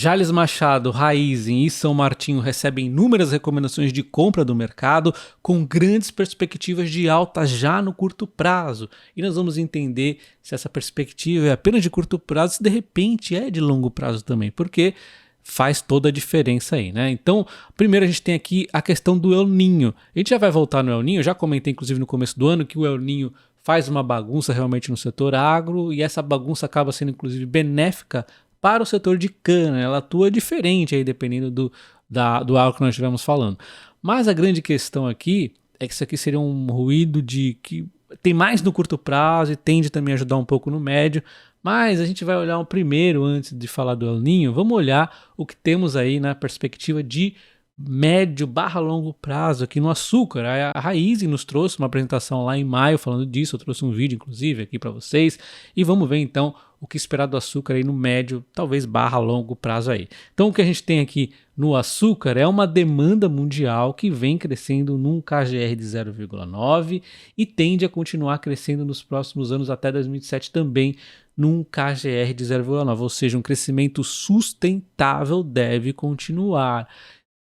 Jalles Machado, Raízen e São Martinho recebem inúmeras recomendações de compra do mercado, com grandes perspectivas de alta já no curto prazo. E nós vamos entender se essa perspectiva é apenas de curto prazo, se de repente é de longo prazo também, porque faz toda a diferença aí, né? Então, primeiro a gente tem aqui a questão do El Niño. A gente já vai voltar no El Niño, já comentei inclusive no começo do ano que o El Niño faz uma bagunça realmente no setor agro, e essa bagunça acaba sendo inclusive benéfica para o setor de cana. Ela atua diferente aí dependendo do agro que nós estivermos falando. Mas a grande questão aqui é que isso aqui seria um ruído de que tem mais no curto prazo e tende também a ajudar um pouco no médio. Mas a gente vai olhar primeiro, antes de falar do El Niño, vamos olhar o que temos aí na perspectiva de médio/longo prazo aqui no açúcar. A Raízen nos trouxe uma apresentação lá em maio falando disso, eu trouxe um vídeo inclusive aqui para vocês, e vamos ver então o que esperar do açúcar aí no médio, talvez /longo prazo aí. Então o que a gente tem aqui no açúcar é uma demanda mundial que vem crescendo num KGR de 0,9 e tende a continuar crescendo nos próximos anos até 2027 também num KGR de 0,9, ou seja, um crescimento sustentável deve continuar.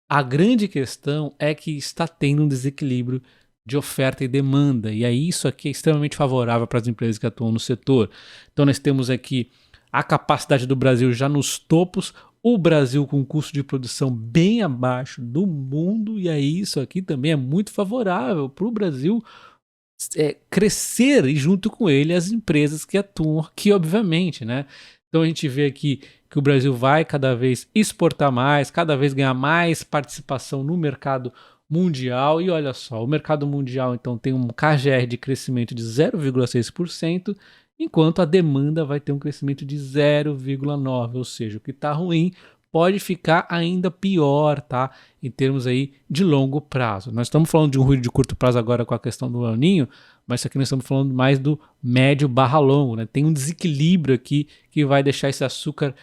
A grande questão é que está tendo um desequilíbrio de oferta e demanda, e aí isso aqui é extremamente favorável para as empresas que atuam no setor. Então nós temos aqui a capacidade do Brasil já nos topos, o Brasil com um custo de produção bem abaixo do mundo, e aí isso aqui também é muito favorável para o Brasil crescer, e junto com ele as empresas que atuam aqui, obviamente, né? Então a gente vê aqui que o Brasil vai cada vez exportar mais, cada vez ganhar mais participação no mercado mundial, e olha só, o mercado mundial então tem um KGR de crescimento de 0,6%, enquanto a demanda vai ter um crescimento de 0,9%, ou seja, o que está ruim pode ficar ainda pior, tá? Em termos aí de longo prazo. Nós estamos falando de um ruído de curto prazo agora com a questão do El Niño, mas isso aqui nós estamos falando mais do médio/longo, né? Tem um desequilíbrio aqui que vai deixar esse açúcar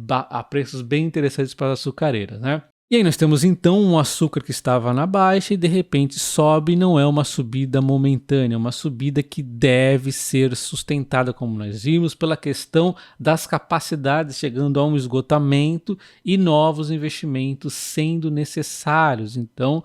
a preços bem interessantes para as açucareiras, né? E aí nós temos então um açúcar que estava na baixa e de repente sobe, e não é uma subida momentânea, é uma subida que deve ser sustentada, como nós vimos, pela questão das capacidades chegando a um esgotamento e novos investimentos sendo necessários. Então,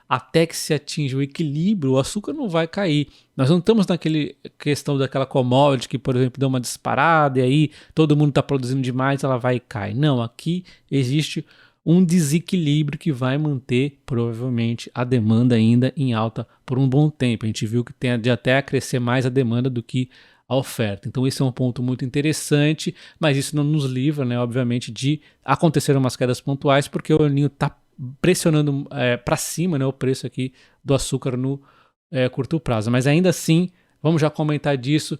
até que se atinja o equilíbrio, o açúcar não vai cair. Nós não estamos naquele questão daquela commodity que, por exemplo, deu uma disparada e aí todo mundo está produzindo demais, ela vai e cai. Não, aqui existe um desequilíbrio que vai manter provavelmente a demanda ainda em alta por um bom tempo. A gente viu que tende até a crescer mais a demanda do que a oferta. Então esse é um ponto muito interessante, mas isso não nos livra, né, obviamente, de acontecer umas quedas pontuais, porque o El Niño está pressionando para cima, né, o preço aqui do açúcar no curto prazo. Mas ainda assim, vamos já comentar disso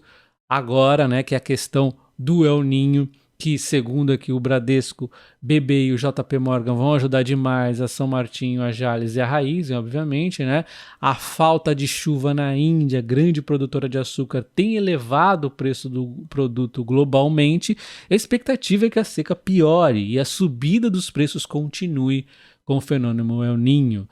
agora, né, que é a questão do El Niño, que segundo aqui o Bradesco, BB e o JP Morgan vão ajudar demais a São Martinho, a Jalles e a Raízen, obviamente, né? A falta de chuva na Índia, grande produtora de açúcar, tem elevado o preço do produto globalmente. A expectativa é que a seca piore e a subida dos preços continue com o fenômeno El Niño,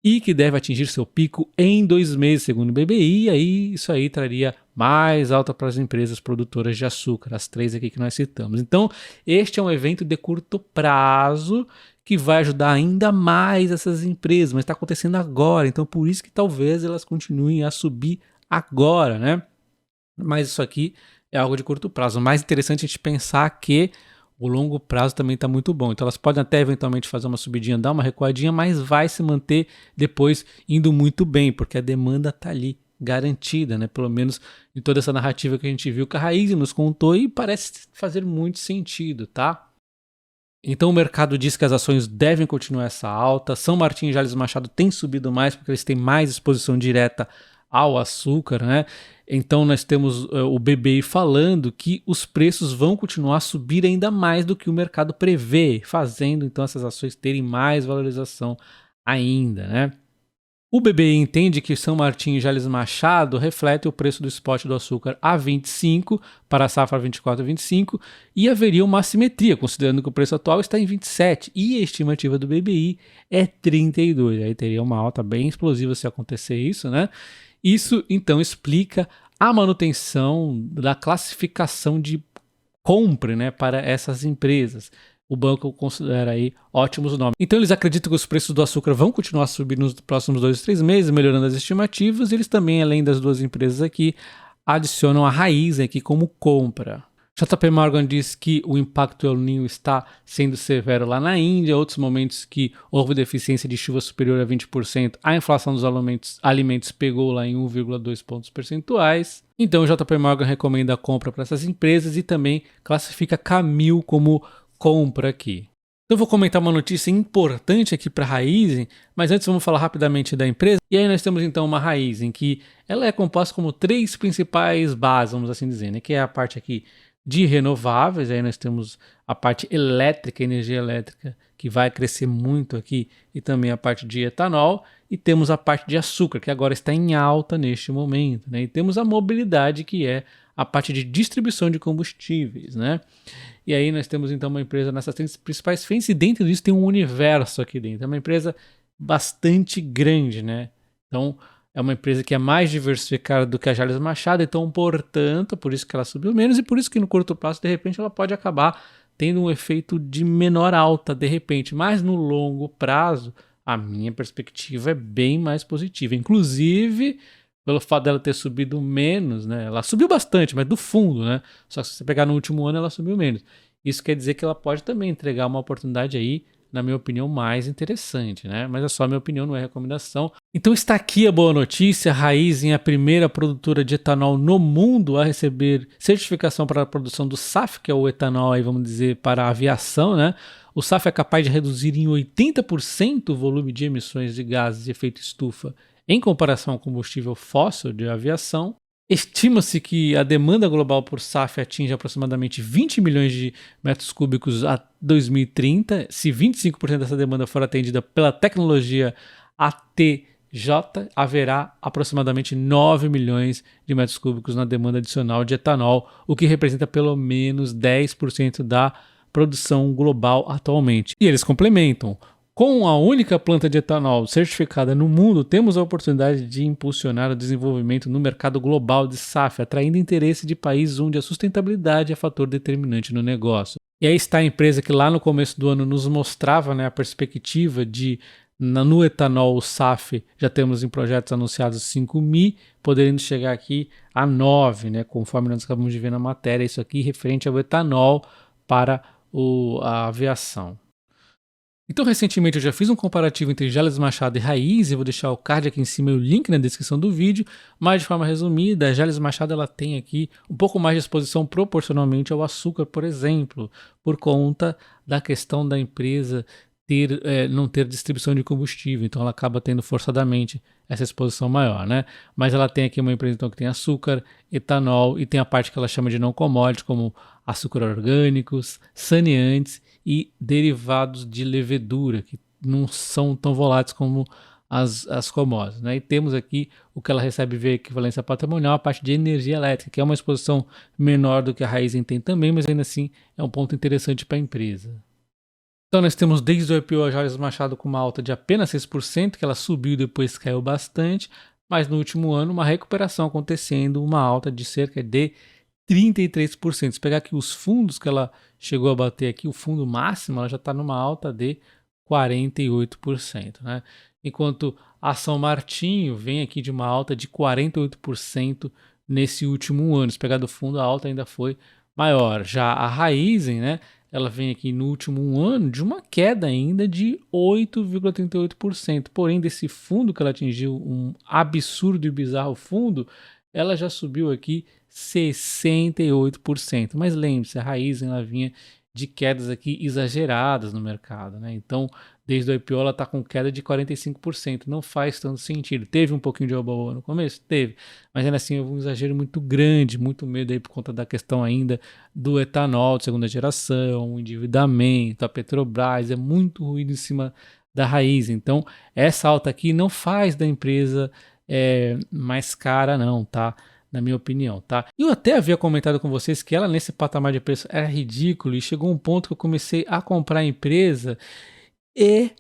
e que deve atingir seu pico em 2 meses, segundo o BBI, e aí isso aí traria mais alta para as empresas produtoras de açúcar, as 3 aqui que nós citamos. Então, este é um evento de curto prazo que vai ajudar ainda mais essas empresas, mas está acontecendo agora, então por isso que talvez elas continuem a subir agora, né? Mas isso aqui é algo de curto prazo. O mais interessante é a gente pensar que o longo prazo também está muito bom. Então elas podem até eventualmente fazer uma subidinha, dar uma recuadinha, mas vai se manter depois indo muito bem, porque a demanda está ali garantida, né? Pelo menos em toda essa narrativa que a gente viu que a Raízen nos contou, e parece fazer muito sentido, tá? Então o mercado diz que as ações devem continuar essa alta. São Martinho e Jalles Machado têm subido mais porque eles têm mais exposição direta ao açúcar, né? Então nós temos o BBI falando que os preços vão continuar a subir ainda mais do que o mercado prevê, fazendo então essas ações terem mais valorização ainda, né? O BBI entende que São Martinho e Jalles Machado refletem o preço do spot do açúcar a 25 para a safra 24 e 25, e haveria uma assimetria, considerando que o preço atual está em 27 e a estimativa do BBI é 32. Aí teria uma alta bem explosiva se acontecer isso, né? Isso então explica a manutenção da classificação de compra, né, para essas empresas. o banco considera aí ótimos nomes. Então eles acreditam que os preços do açúcar vão continuar subindo nos próximos 2 a 3 meses, melhorando as estimativas. E eles também, além das duas empresas aqui, adicionam a Raízen aqui como compra. JP Morgan diz que o impacto El Niño está sendo severo lá na Índia, outros momentos que houve deficiência de chuva superior a 20%, a inflação dos alimentos pegou lá em 1,2 pontos percentuais. Então o JP Morgan recomenda a compra para essas empresas e também classifica Camil como compra aqui. Então eu vou comentar uma notícia importante aqui para a Raízen, mas antes vamos falar rapidamente da empresa. E aí nós temos então uma Raízen que ela é composta como 3 principais bases, vamos assim dizer, né? Que é a parte aqui de renováveis, aí nós temos a parte elétrica, energia elétrica, que vai crescer muito aqui, e também a parte de etanol, e temos a parte de açúcar, que agora está em alta neste momento, né? E temos a mobilidade, que é a parte de distribuição de combustíveis, né? E aí nós temos então uma empresa nessas 3 principais frentes, e dentro disso tem um universo aqui dentro, é uma empresa bastante grande, né? Então é uma empresa que é mais diversificada do que a Jalles Machado, então, portanto, por isso que ela subiu menos e por isso que no curto prazo, de repente, ela pode acabar tendo um efeito de menor alta, de repente. Mas no longo prazo, a minha perspectiva é bem mais positiva. Inclusive, pelo fato dela ter subido menos, né? Ela subiu bastante, mas do fundo, né? Só que se você pegar no último ano, ela subiu menos. Isso quer dizer que ela pode também entregar uma oportunidade aí, na minha opinião, mais interessante, né? Mas é só a minha opinião, não é recomendação. Então está aqui a boa notícia, a Raízen é a primeira produtora de etanol no mundo a receber certificação para a produção do SAF, que é o etanol, aí vamos dizer, para a aviação, né? O SAF é capaz de reduzir em 80% o volume de emissões de gases de efeito estufa em comparação ao combustível fóssil de aviação. Estima-se que a demanda global por SAF atinge aproximadamente 20 milhões de metros cúbicos a 2030. Se 25% dessa demanda for atendida pela tecnologia ATJ, haverá aproximadamente 9 milhões de metros cúbicos na demanda adicional de etanol, o que representa pelo menos 10% da produção global atualmente. E eles complementam. Com a única planta de etanol certificada no mundo, temos a oportunidade de impulsionar o desenvolvimento no mercado global de SAF, atraindo interesse de países onde a sustentabilidade é fator determinante no negócio. E aí está a empresa que lá no começo do ano nos mostrava, né, a perspectiva de, no etanol, o SAF, já temos em projetos anunciados 5.000, podendo chegar aqui a 9, né, conforme nós acabamos de ver na matéria, isso aqui referente ao etanol para a aviação. Então, recentemente eu já fiz um comparativo entre Jalles Machado e Raízen, vou deixar o card aqui em cima e o link na descrição do vídeo, mas de forma resumida, a Jalles Machado ela tem aqui um pouco mais de exposição proporcionalmente ao açúcar, por exemplo, por conta da questão da empresa não ter distribuição de combustível, então ela acaba tendo forçadamente essa exposição maior, né? Mas ela tem aqui uma empresa então, que tem açúcar, etanol e tem a parte que ela chama de não commodity, como açúcar orgânicos, saneantes e derivados de levedura, que não são tão voláteis como as commodities, né? E temos aqui o que ela recebe via equivalência patrimonial, a parte de energia elétrica, que é uma exposição menor do que a Raízen tem também, mas ainda assim é um ponto interessante para a empresa. Então nós temos desde o IPO a Jalles Machado com uma alta de apenas 6%, que ela subiu e depois caiu bastante, mas no último ano uma recuperação acontecendo, uma alta de cerca de 33%. Se pegar aqui os fundos que ela chegou a bater aqui, o fundo máximo, ela já está numa alta de 48%, né? Enquanto a ação Martinho vem aqui de uma alta de 48% nesse último ano. Se pegar do fundo, a alta ainda foi maior. Já a Raízen, né? Ela vem aqui no último ano de uma queda ainda de 8,38%. Porém, desse fundo que ela atingiu, um absurdo e bizarro fundo, ela já subiu aqui 68%. Mas lembre-se, a Raízen ela vinha de quedas aqui exageradas no mercado, né? Então, desde o IPO ela está com queda de 45%. Não faz tanto sentido. Teve um pouquinho de oba-oba no começo? Teve. Mas ainda assim, houve um exagero muito grande, muito medo aí por conta da questão ainda do etanol de segunda geração, o endividamento, a Petrobras, é muito ruído em cima da Raízen. Então, essa alta aqui não faz da empresa mais cara não, tá? Na minha opinião, tá? Eu até havia comentado com vocês que ela nesse patamar de preço era ridículo e chegou um ponto que eu comecei a comprar a empresa e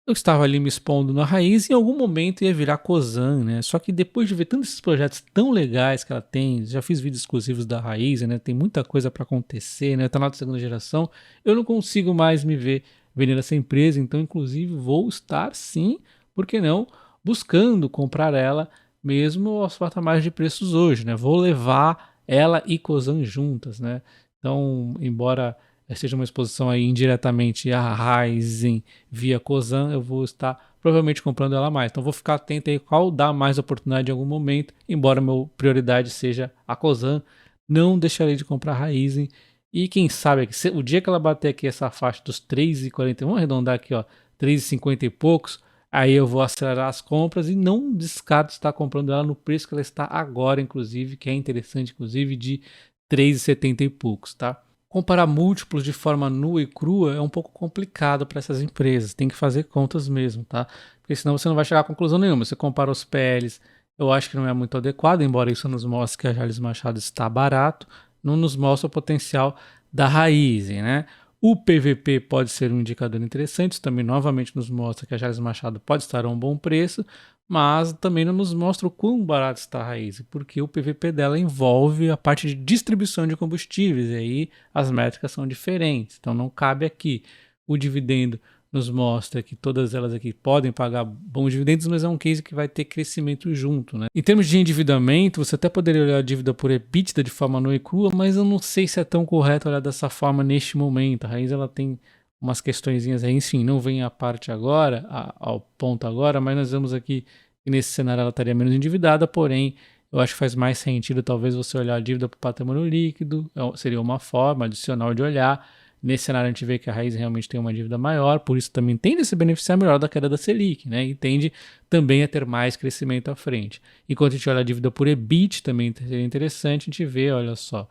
Eu estava ali me expondo na Raiz e em algum momento ia virar Cosan, né? Só que depois de ver tantos esses projetos tão legais que ela tem, já fiz vídeos exclusivos da Raiz, né? Tem muita coisa para acontecer, né? Tá na segunda geração, eu não consigo mais me ver vendendo essa empresa, então inclusive vou estar sim, por que não, buscando comprar ela mesmo aos patamares de preços hoje, né? Vou levar ela e Cosan juntas, né? Então, embora seja uma exposição aí indiretamente a Ryzen via Cosan, eu vou estar provavelmente comprando ela mais. Então vou ficar atento aí qual dá mais oportunidade em algum momento, embora minha prioridade seja a Cosan, não deixarei de comprar a Ryzen. E quem sabe, o dia que ela bater aqui essa faixa dos 3,40, vamos arredondar aqui, ó, 3,50 e poucos, aí eu vou acelerar as compras e não descarto estar comprando ela no preço que ela está agora, inclusive, que é interessante, inclusive, de 3,70 e poucos, tá? Comparar múltiplos de forma nua e crua é um pouco complicado para essas empresas, tem que fazer contas mesmo, tá? Porque senão você não vai chegar a conclusão nenhuma. Você compara os PLs, eu acho que não é muito adequado, embora isso nos mostre que a Jalles Machado está barato, não nos mostra o potencial da Raizen, né? O PVP pode ser um indicador interessante, isso também novamente nos mostra que a Jalles Machado pode estar a um bom preço, mas também não nos mostra o quão barato está a Raizen, porque o PVP dela envolve a parte de distribuição de combustíveis, e aí as métricas são diferentes, então não cabe aqui. O dividendo nos mostra que todas elas aqui podem pagar bons dividendos, mas é um case que vai ter crescimento junto, né? Em termos de endividamento, você até poderia olhar a dívida por EBITDA de forma nua e crua, mas eu não sei se é tão correto olhar dessa forma neste momento. A Raiz ela tem umas questõezinhas aí, enfim, não vem à parte agora, ao ponto agora, mas nós vemos aqui que nesse cenário ela estaria menos endividada, porém, eu acho que faz mais sentido talvez você olhar a dívida para o patrimônio líquido, seria uma forma adicional de olhar. Nesse cenário a gente vê que a Raiz realmente tem uma dívida maior, por isso também tende a se beneficiar melhor da queda da Selic, né? E tende também a ter mais crescimento à frente. Enquanto a gente olha a dívida por EBIT, também seria interessante a gente ver, olha só,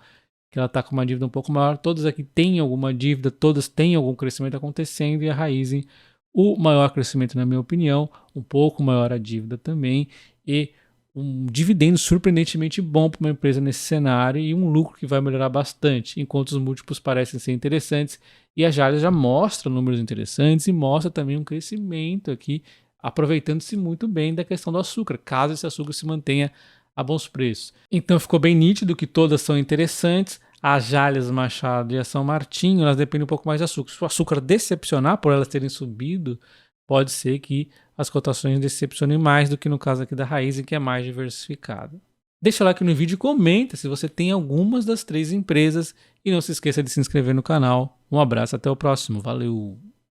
que ela está com uma dívida um pouco maior, todas aqui têm alguma dívida, todas têm algum crescimento acontecendo, e a Raizen, o maior crescimento na minha opinião, um pouco maior a dívida também, e um dividendo surpreendentemente bom para uma empresa nesse cenário e um lucro que vai melhorar bastante, enquanto os múltiplos parecem ser interessantes, e a Jalles já mostra números interessantes e mostra também um crescimento aqui, aproveitando-se muito bem da questão do açúcar, caso esse açúcar se mantenha a bons preços. Então ficou bem nítido que todas são interessantes. A Jalles Machado e a São Martinho, elas dependem um pouco mais de açúcar. Se o açúcar decepcionar por elas terem subido, pode ser que as cotações decepcionem mais do que no caso aqui da Raizen, que é mais diversificada. Deixa lá aqui no vídeo e comenta se você tem algumas das três empresas e não se esqueça de se inscrever no canal. Um abraço, até o próximo. Valeu!